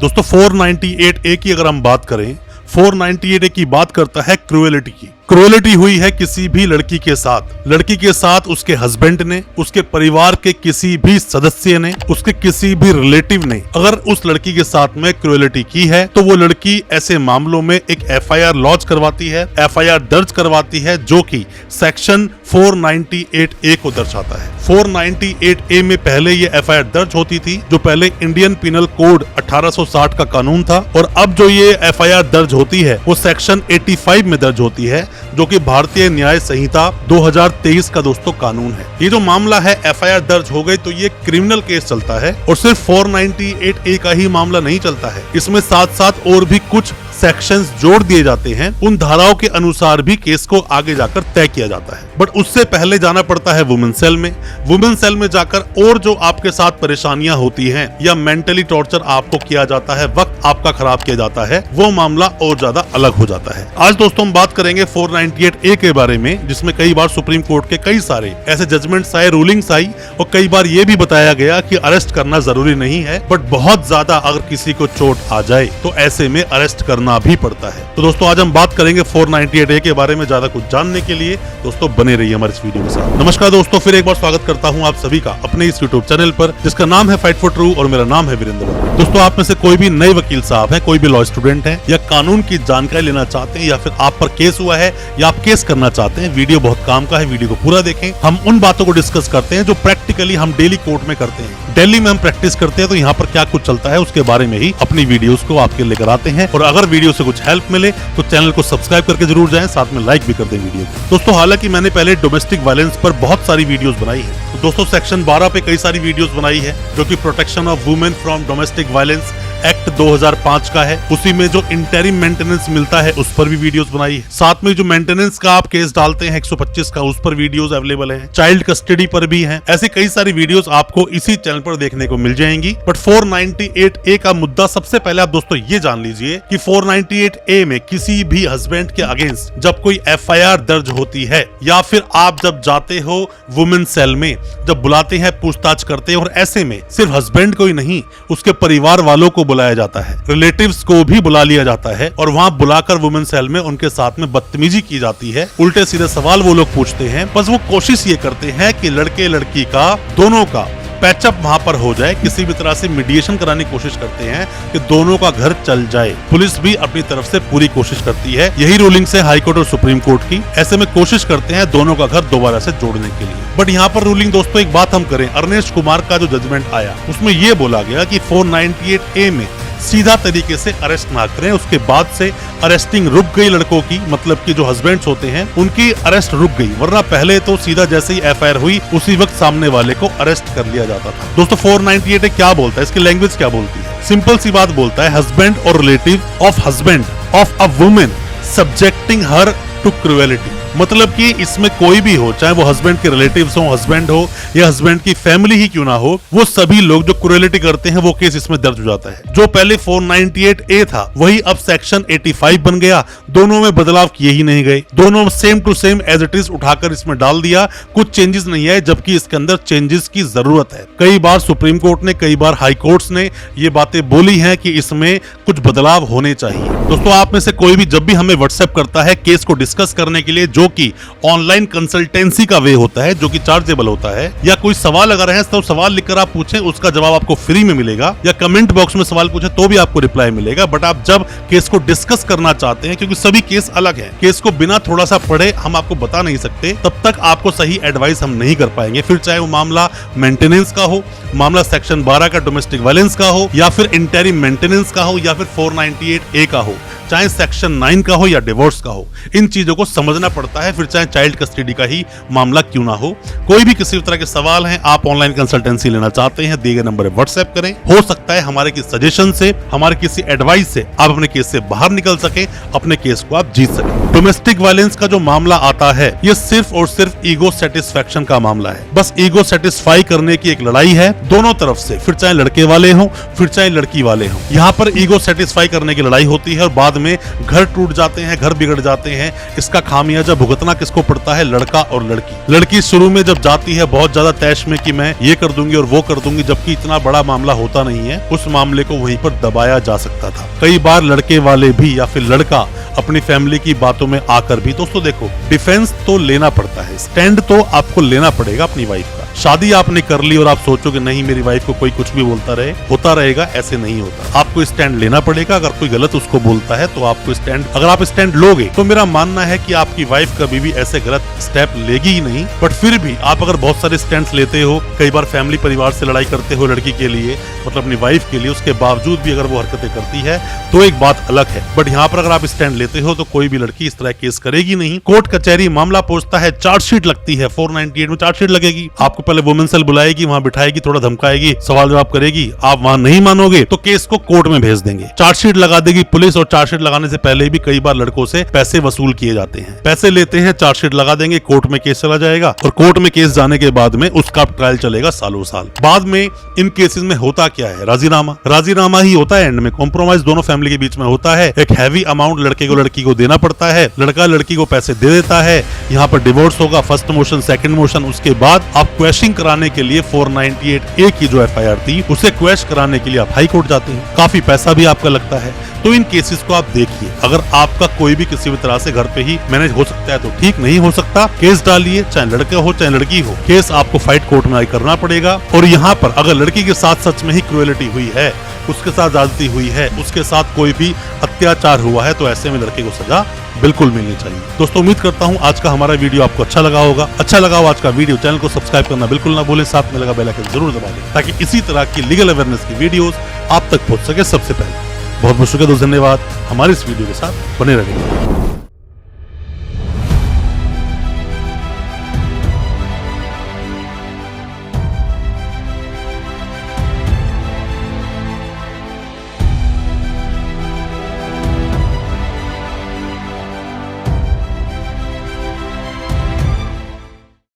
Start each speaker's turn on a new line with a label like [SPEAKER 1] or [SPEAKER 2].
[SPEAKER 1] दोस्तों 498A की अगर हम बात करें, 498A की बात करता है क्रूएलिटी की। क्रूएलिटी हुई है किसी भी लड़की के साथ उसके हस्बैंड ने, उसके परिवार के किसी भी सदस्य ने, उसके किसी भी रिलेटिव ने अगर उस लड़की के साथ में क्रूएलिटी की है तो वो लड़की ऐसे मामलों में एक FIR लॉन्च करवाती है, FIR दर्ज करवाती है, जो कि सेक्शन 498A को दर्शाता है। 498A में पहले ये FIR दर्ज होती थी, जो पहले इंडियन पिनल कोड 1860 का कानून था, और अब जो ये FIR दर्ज होती है वो सेक्शन 85 में दर्ज होती है, जो कि भारतीय न्याय संहिता 2023 का दोस्तों कानून है। ये जो मामला है FIR दर्ज हो गई तो ये क्रिमिनल केस चलता है, और सिर्फ 498A का ही मामला नहीं चलता है, इसमें साथ साथ और भी कुछ सेक्शंस जोड़ दिए जाते हैं। उन धाराओं के अनुसार भी केस को आगे जाकर तय किया जाता है, बट उससे पहले जाना पड़ता है वुमेन सेल में। वुमेन सेल में जाकर और जो आपके साथ परेशानियां होती हैं या मेंटली टॉर्चर आपको किया जाता है, वक्त आपका खराब किया जाता है, वो मामला और ज्यादा अलग हो जाता है। आज दोस्तों हम बात करेंगे 498A के बारे में, जिसमें कई बार सुप्रीम कोर्ट के कई सारे ऐसे जजमेंट्स आए, रूलिंग्स आई, और कई बार ये भी बताया गया कि अरेस्ट करना जरूरी नहीं है, बट बहुत ज्यादा अगर किसी को चोट आ जाए तो ऐसे में अरेस्ट करना भी पड़ता है। तो दोस्तों आज हम बात करेंगे 498A के बारे में। ज्यादा कुछ जानने के लिए दोस्तों बने रहिए हमारे इस वीडियो के साथ। नमस्कार दोस्तों, फिर एक बार स्वागत करता हूं आप सभी का अपने इस यूट्यूब चैनल पर, जिसका नाम है फाइट फॉर ट्रू, और मेरा नाम है वीरेंद्र। दोस्तों आप में से कोई भी नए वकील साहब है, कोई भी लॉ स्टूडेंट है, या कानून की जानकारी लेना चाहते हैं, या फिर आप पर केस हुआ है या आप केस करना चाहते हैं, वीडियो बहुत काम का है, वीडियो को पूरा देखें। हम उन बातों को डिस्कस करते हैं जो प्रैक्टिकली हम डेली कोर्ट में करते हैं। दिल्ली में हम प्रैक्टिस करते हैं, तो यहाँ पर क्या कुछ चलता है उसके बारे में ही अपनी वीडियोस को आपके लेकर आते हैं। और अगर वीडियो से कुछ हेल्प मिले तो चैनल को सब्सक्राइब करके जरूर जाएं, साथ में लाइक भी कर दें वीडियो को। दोस्तों हालांकि मैंने पहले डोमेस्टिक वायलेंस पर बहुत सारी वीडियोस बनाई है, तो दोस्तों सेक्शन 12 पे कई सारी वीडियोस बनाई है, जो कि protection of women from domestic violence act 2005 का है। उसी में जो इंटरिम मेंटेनेंस मिलता है उस पर भी वीडियोस बनाई है। साथ में जो मेंटेनेंस का आप केस डालते हैं 125 का, उस पर वीडियोस अवेलेबल हैं। चाइल्ड कस्टडी पर भी हैं। ऐसे कई सारी वीडियोस आपको इसी चैनल पर देखने को मिल जाएंगी। बट 498A का मुद्दा, सबसे पहले आप दोस्तों ये जान लीजिए कि 498A में किसी भी हस्बैंड के अगेंस्ट जब कोई FIR दर्ज होती है, या फिर आप जब जाते हो वुमेन सेल में, जब बुलाते हैं, पूछताछ करते हैं, और ऐसे में सिर्फ हस्बैंड को ही नहीं, उसके परिवार वालों को बुलाया जाता है, रिलेटिव्स को भी बुला लिया जाता है, और वहां बुलाकर वुमेन सेल में उनके साथ में बदतमीजी की जाती है। उल्टे सीधे सवाल वो लोग पूछते हैं। बस वो कोशिश ये करते हैं कि लड़के लड़की का दोनों का पैचअप वहां पर हो जाए, किसी भी तरह से मीडिएशन कराने की कोशिश करते हैं कि दोनों का घर चल जाए। पुलिस भी अपनी तरफ से पूरी कोशिश करती है। यही रूलिंग है हाई कोर्ट और सुप्रीम कोर्ट की। ऐसे में कोशिश करते हैं दोनों का घर दोबारा से जोड़ने के लिए। बट यहाँ पर रूलिंग दोस्तों, एक बात हम करें, अर्नेस्ट कुमार का जो जजमेंट आया उसमें ये बोला गया कि 498A में सीधा तरीके से अरेस्ट ना करें। उसके बाद से अरेस्टिंग रुक गई लड़कों की, मतलब कि जो हस्बैंड्स होते हैं उनकी अरेस्ट रुक गई, वरना पहले तो सीधा जैसे ही FIR हुई उसी वक्त सामने वाले को अरेस्ट कर लिया जाता था। दोस्तों 498A क्या बोलता है, इसकी लैंग्वेज क्या बोलती है? सिंपल सी बात बोलता है, हस्बैंड और relative of husband of a women subjecting her to cruelty. मतलब कि इसमें कोई भी हो, चाहे वो हस्बैंड के रिलेटिव्स हो, हस्बैंड हो, या हस्बैंड की फैमिली ही क्यों ना हो, वो सभी लोग जो क्रूएलिटी करते हैं वो केस इसमें दर्ज हो जाता है। जो पहले 498A था वही अब सेक्शन 85 बन गया। दोनों में बदलाव किए ही नहीं गए, दोनों same to same as it is उठाकर इसमें डाल दिया, कुछ चेंजेस नहीं आए, जबकि इसके अंदर चेंजेस की जरूरत है। कई बार सुप्रीम कोर्ट ने, कई बार हाई कोर्ट्स ने ये बातें बोली हैं कि इसमें कुछ बदलाव होने चाहिए। दोस्तों आप में से कोई भी जब भी हमें व्हाट्सएप करता है केस को डिस्कस करने के लिए, जो कि ऑनलाइन कंसल्टेंसी का वे होता है, जो कि चार्जेबल होता है, या कोई सवाल अगर है तो सवाल लिखकर आप पूछें, उसका जवाब आपको फ्री में मिलेगा, या कमेंट बॉक्स में सवाल पूछें तो भी आपको रिप्लाई मिलेगा। बट आप जब केस को डिस्कस करना चाहते हैं, क्योंकि सभी केस अलग हैं, केस को बिना थोड़ा सा पढ़े हम आपको बता नहीं सकते, तब तक आपको सही एडवाइस हम नहीं कर पाएंगे। फिर चाहे वो मामला मेंटेनेंस का हो, मामला सेक्शन 12 का डोमेस्टिक वायलेंस का हो, या फिर इंटरिम मेंटेनेंस का हो, या फिर 498A का हो, चाहे सेक्शन 9 का हो या डिवोर्स का हो, इन चीजों को समझना पड़ता है। फिर चाहे चाइल्ड कस्टडी का ही मामला क्यों ना हो, कोई भी किसी तरह के सवाल हैं, आप ऑनलाइन कंसल्टेंसी लेना चाहते हैं, दिए गए नंबर पर व्हाट्सएप करें। हो सकता है हमारे किसी सजेशन से, हमारे किसी एडवाइस से आप अपने केस से बाहर निकल सके, अपने केस को आप जीत सके। डोमेस्टिक वायलेंस का जो मामला आता है, ये सिर्फ और सिर्फ ईगो सेटिस्फेक्शन का मामला है। बस ईगो सेटिस्फाई करने की एक लड़ाई है दोनों तरफ से, फिर चाहे लड़के वाले हों, फिर चाहे लड़की वाले हों। यहाँ पर ईगो सेटिस्फाई करने की लड़ाई होती है, और बाद में घर टूट जाते हैं, घर बिगड़ जाते हैं। इसका खामियाजा भुगतना किसको पड़ता है? लड़का और लड़की। लड़की शुरू में जब जाती है बहुत ज्यादा तैश में कि मैं ये कर दूंगी और वो कर दूंगी, जबकि इतना बड़ा मामला होता नहीं है। उस मामले को वहीं पर दबाया जा सकता था। कई बार लड़के वाले भी या फिर लड़का अपनी फैमिली की बातों में आकर भी, दोस्तों देखो, डिफेंस तो लेना पड़ता है, स्टैंड तो आपको लेना पड़ेगा अपनी वाइफ का। शादी आपने कर ली और आप सोचो कि नहीं मेरी वाइफ को कोई कुछ भी बोलता रहे, होता रहेगा, ऐसे नहीं होता। आपको स्टैंड लेना पड़ेगा। अगर कोई गलत उसको बोलता है तो आपको स्टैंड, अगर आप स्टैंड लोगे तो मेरा मानना है कि आपकी वाइफ कभी भी ऐसे गलत स्टेप लेगी ही नहीं। बट फिर भी आप अगर बहुत सारे स्टैंड लेते हो, कई बार फैमिली परिवार से लड़ाई करते हो लड़की के लिए, मतलब अपनी वाइफ के लिए, उसके बावजूद भी अगर वो हरकतें करती है तो एक बात अलग है। बट यहाँ पर अगर आप स्टैंड लेते हो तो कोई भी लड़की इस तरह केस करेगी नहीं। कोर्ट कचहरी मामला पहुंचता है, चार्जशीट लगती है, 498 में चार्जशीट लगेगी। आपको पहले वुमेन सेल बुलाएगी, वहां बिठाएगी, थोड़ा धमकाएगी, सवाल जवाब करेगी। आप वहां नहीं मानोगे तो केस को कोर्ट में भेज देंगे। चार्जशीट लगा देगी पुलिस, और चार्जशीट लगाने से पहले भी कई बार लड़कों से पैसे वसूल किए जाते हैं। पैसे लेते हैं, चार्जशीट लगा देंगे, कोर्ट में केस चला जाएगा, और कोर्ट में केस जाने के बाद में उसका ट्रायल चलेगा सालों साल। बाद में इन केसेस में होता क्या है? राजीनामा। राजीनामा ही होता है एंड में, कॉम्प्रोमाइज दोनों फैमिली के बीच में होता है। एक हैवी अमाउंट लड़के को लड़की को देना पड़ता है, लड़का लड़की को पैसे दे देता है। यहाँ पर डिवोर्स होगा, फर्स्ट मोशन, सेकंड मोशन। उसके बाद आप क्वेश्चनिंग कराने के लिए 498A की जो FIR थी उसे क्वेश कराने के लिए आप हाई कोर्ट जाते हैं। काफी पैसा भी आपका लगता है। तो इन केसेस को आप देखिए। अगर आपका कोई भी किसी भी तरह से घर पे ही मैनेज हो सकता है तो ठीक, नहीं हो सकता केस डालिए, चाहे लड़का हो चाहे लड़की हो, केस आपको फाइट कोर्ट में करना पड़ेगा। और यहाँ पर अगर लड़की के साथ सच में ही क्रूएलिटी हुई है, उसके साथ ज्यादती हुई है, उसके साथ कोई भी अत्याचार हुआ है, तो ऐसे में लड़के को सजा बिल्कुल मिलनी चाहिए। दोस्तों उम्मीद करता हूँ आज का हमारा वीडियो आपको अच्छा लगा होगा। अच्छा लगा हो आज का वीडियो, चैनल को सब्सक्राइब करना बिल्कुल ना भूलें, साथ में लगा बेल आइकन जरूर दबा दें ताकि इसी तरह की लीगल अवेयरनेस की वीडियोस आप तक पहुंच सके सबसे पहले। बहुत बहुत शुक्रिया, धन्यवाद हमारे इस वीडियो के साथ बने रहने।